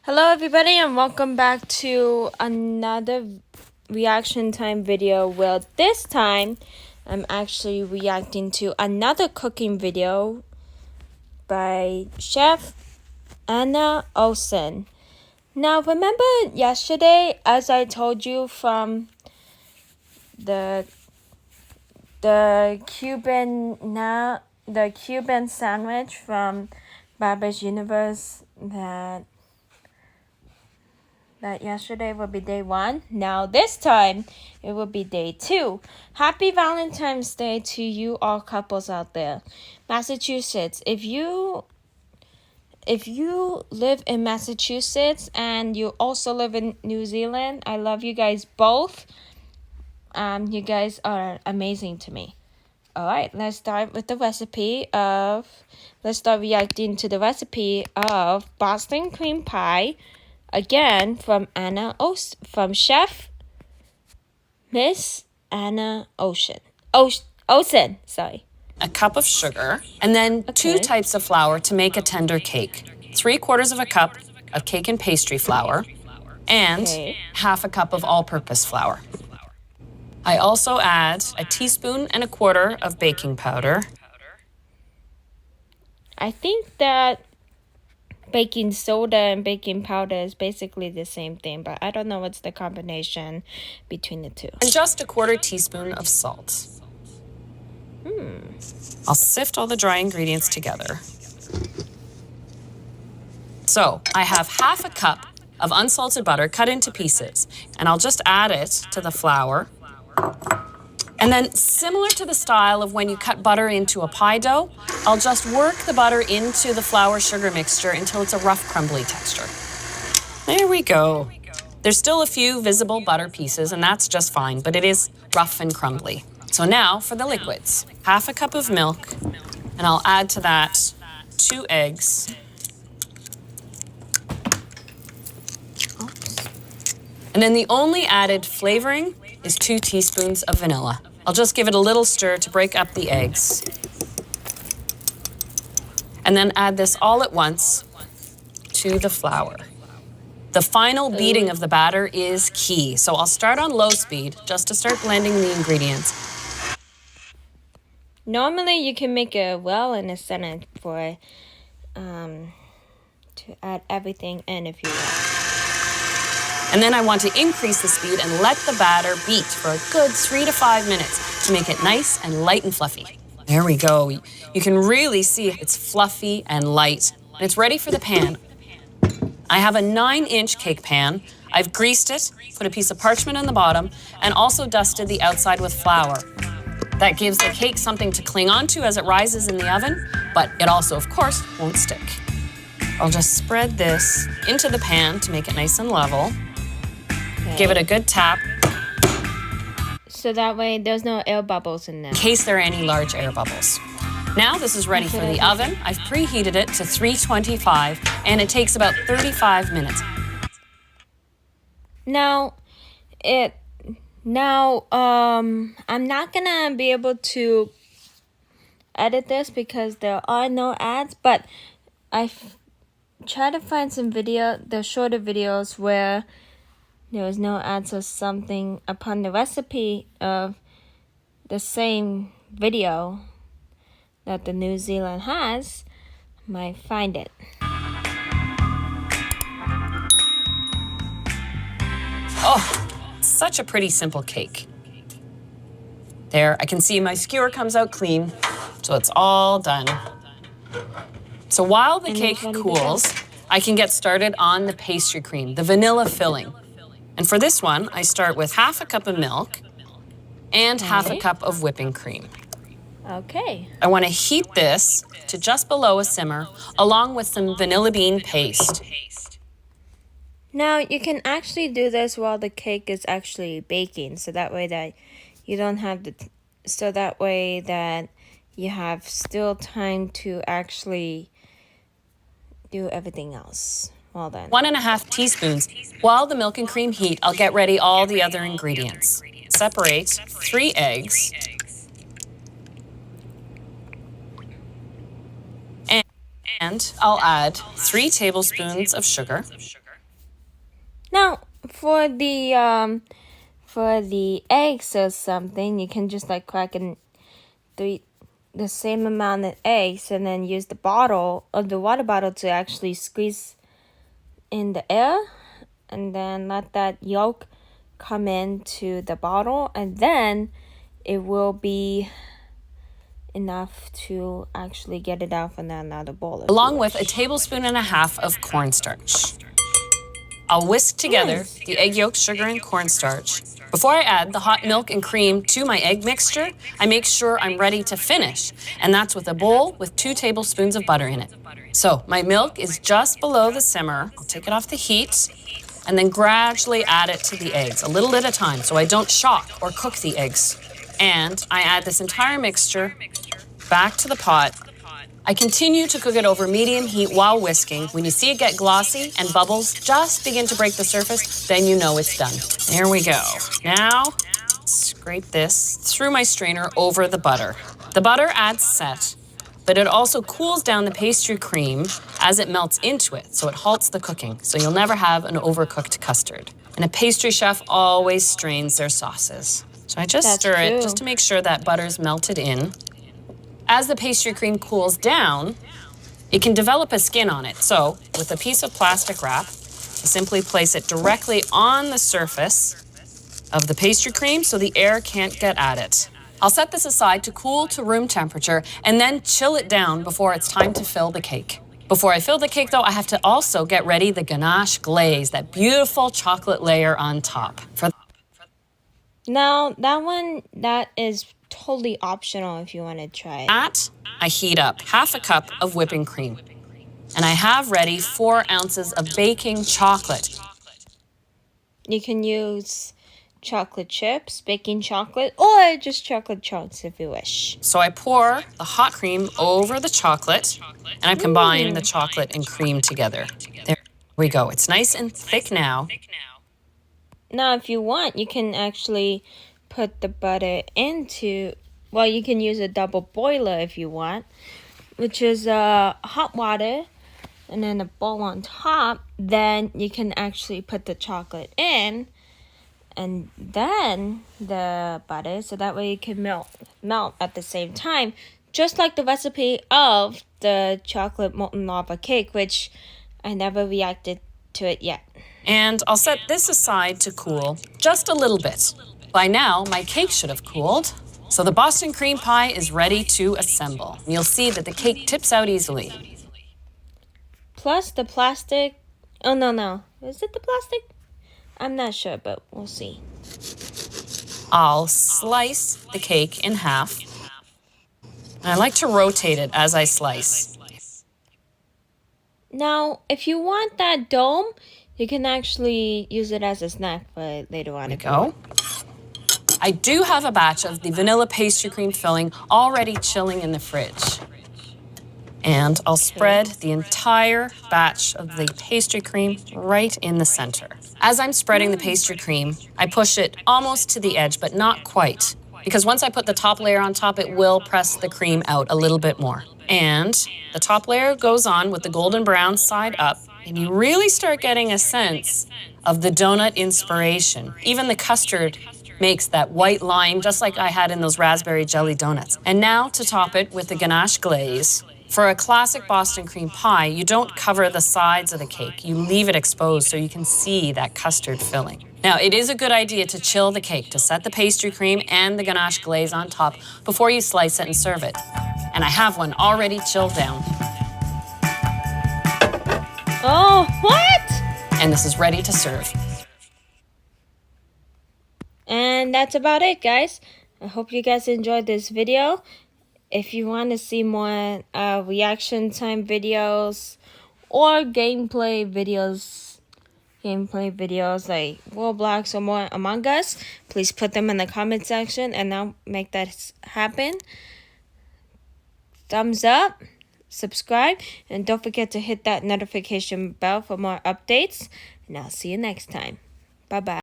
Hello everybody and welcome back to another reaction time video. Well, this time I'm actually reacting to another cooking video by Chef Anna Olson. Now remember yesterday, as I told you from the Cuban sandwich from Baba's Universe that yesterday will be day 1. Now this time it will be day 2. Happy Valentine's Day to you all couples out there. Massachusetts, if you live in Massachusetts and you also live in New Zealand, I love you guys both. You guys are amazing to me. Alright, let's start reacting to the recipe of Boston cream pie. Again, from Chef Miss Anna Olson, sorry. A cup of sugar, and then 2 types of flour to make a tender cake. 3/4 of a cup of cake and pastry flour, and half a cup of all-purpose flour. I also add a teaspoon and a quarter of baking powder. I think that baking soda and baking powder is basically the same thing, but I don't know what's the combination between the two. And just a 1/4 teaspoon of salt. I'll sift all the dry ingredients together. So I have half a cup of unsalted butter cut into pieces, and I'll just add it to the flour. And then, similar to the style of when you cut butter into a pie dough, I'll just work the butter into the flour-sugar mixture until it's a rough, crumbly texture. There we go. There's still a few visible butter pieces, and that's just fine, but it is rough and crumbly. So now for the liquids. Half a cup of milk, and I'll add to that 2 eggs. And then the only added flavoring is 2 teaspoons of vanilla. I'll just give it a little stir to break up the eggs. And then add this all at once to the flour. The final beating of the batter is key, so I'll start on low speed just to start blending the ingredients. Normally you can make a well in the center for to add everything in if you want. And then I want to increase the speed and let the batter beat for a good 3 to 5 minutes to make it nice and light and fluffy. There we go. You can really see it's fluffy and light, and it's ready for the pan. I have a 9-inch cake pan. I've greased it, put a piece of parchment on the bottom, and also dusted the outside with flour. That gives the cake something to cling onto as it rises in the oven, but it also, of course, won't stick. I'll just spread this into the pan to make it nice and level. Give it a good tap. So that way there's no air bubbles in there. In case there are any large air bubbles. Now this is ready for the oven. I've preheated it to 325, and it takes about 35 minutes. Now, I'm not gonna be able to edit this because there are no ads, but I've tried to find some the shorter videos where there was no ads or something upon the recipe of the same video that the New Zealand has. Might find it. Oh, such a pretty simple cake. There, I can see my skewer comes out clean, so it's all done. So while the cake cools, I can get started on the pastry cream, the vanilla filling. And for this one, I start with half a cup of milk and half a cup of whipping cream. Okay. I want to heat this to just below a simmer, along with some vanilla bean paste. Now, you can actually do this while the cake is actually baking, so that way that you don't have you have still time to actually do everything else. Well then. 1.5 teaspoons. While the milk and cream heat, I'll get ready all the other ingredients. Separate 3 eggs. And I'll add 3 tablespoons of sugar. Now, for the eggs or something, you can just like crack in the same amount of eggs and then use the bottle of the water bottle to actually squeeze in the air and then let that yolk come into the bottle, and then it will be enough to actually get it out from another bowl. Along with a tablespoon and a half of cornstarch. I'll whisk together the egg yolk, sugar, and cornstarch. Before I add the hot milk and cream to my egg mixture, I make sure I'm ready to finish, and that's with a bowl with 2 tablespoons of butter in it. So my milk is just below the simmer. I'll take it off the heat and then gradually add it to the eggs, a little at a time, so I don't shock or cook the eggs. And I add this entire mixture back to the pot. I continue to cook it over medium heat while whisking. When you see it get glossy and bubbles just begin to break the surface, then you know it's done. There we go. Now, scrape this through my strainer over the butter. The butter adds set, but it also cools down the pastry cream as it melts into it, so it halts the cooking, so you'll never have an overcooked custard. And a pastry chef always strains their sauces. So I just stir it just to make sure that butter's melted in. As the pastry cream cools down, it can develop a skin on it. So with a piece of plastic wrap, I simply place it directly on the surface of the pastry cream so the air can't get at it. I'll set this aside to cool to room temperature and then chill it down before it's time to fill the cake. Before I fill the cake though, I have to also get ready the ganache glaze, that beautiful chocolate layer on top. Now, that is totally optional if you want to try it. That, I heat up half a cup of whipping cream. And I have ready 4 ounces of baking chocolate. You can use chocolate chips, baking chocolate, or just chocolate chunks if you wish. So I pour the hot cream over the chocolate, and I combine the chocolate and cream together. There we go. It's nice and thick now. Now, if you want, you can actually put the butter into, well, you can use a double boiler if you want, which is hot water and then a bowl on top. Then you can actually put the chocolate in and then the butter, so that way it can melt at the same time, just like the recipe of the chocolate molten lava cake, which I never reacted to it yet. And I'll set this aside to cool just a little bit. By now, my cake should have cooled, so the Boston cream pie is ready to assemble. You'll see that the cake tips out easily. Plus the plastic, oh no, is it the plastic? I'm not sure, but we'll see. I'll slice the cake in half. And I like to rotate it as I slice. Now, if you want that dome, you can actually use it as a snack for later on. There you go. I do have a batch of the vanilla pastry cream filling already chilling in the fridge. And I'll spread the entire batch of the pastry cream right in the center. As I'm spreading the pastry cream, I push it almost to the edge, but not quite. Because once I put the top layer on top, it will press the cream out a little bit more. And the top layer goes on with the golden brown side up, and you really start getting a sense of the donut inspiration. Even the custard makes that white line, just like I had in those raspberry jelly donuts. And now to top it with the ganache glaze. For a classic Boston cream pie, you don't cover the sides of the cake. You leave it exposed so you can see that custard filling. Now, it is a good idea to chill the cake, to set the pastry cream and the ganache glaze on top before you slice it and serve it. And I have one already chilled down. Oh, what? And this is ready to serve. And that's about it, guys. I hope you guys enjoyed this video. If you want to see more reaction time videos or gameplay videos like Roblox or more Among Us, please put them in the comment section and I'll make that happen. Thumbs up, subscribe, and don't forget to hit that notification bell for more updates. And I'll see you next time. Bye-bye.